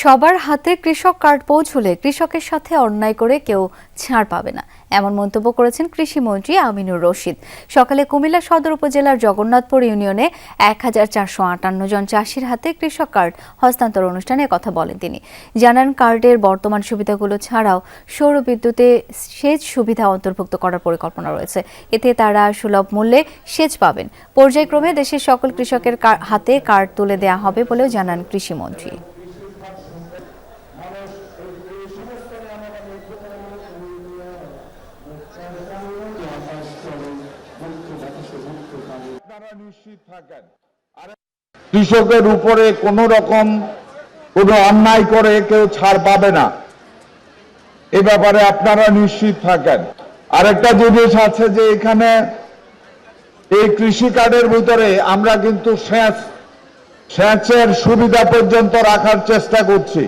সবার হাতে কৃষক কার্ড পৌঁছলে কৃষকের সাথে অন্যায় করে কেউ ছাড় পাবে না, এমন মন্তব্য করেছেন কৃষিমন্ত্রী আমিনুর রশিদ। সকালে কুমিল্লা সদর উপজেলার জগন্নাথপুর ইউনিয়নে 1458 জন চাষির হাতে কৃষক কার্ড হস্তান্তর অনুষ্ঠানে কথা বলেন তিনি। জানান, কার্ডের বর্তমান সুবিধাগুলো ছাড়াও সৌর বিদ্যুতে সেচ সুবিধা অন্তর্ভুক্ত করার পরিকল্পনা রয়েছে। এতে তারা সুলভ মূল্যে সেচ পাবেন। পর্যায়ক্রমে দেশের সকল কৃষকের হাতে কার্ড তুলে দেওয়া হবে বলেও জানান কৃষিমন্ত্রী। কৃষকের উপরে কোন রকম কোনো অন্যায় করে কেউ ছাড় পাবে না, এ ব্যাপারে আপনারা নিশ্চিত থাকেন। আরেকটা জিনিস আছে যে এখানে এই কৃষি কার্ডের ভিতরে আমরা কিন্তু সেচের সুবিধা পর্যন্ত রাখার চেষ্টা করছি।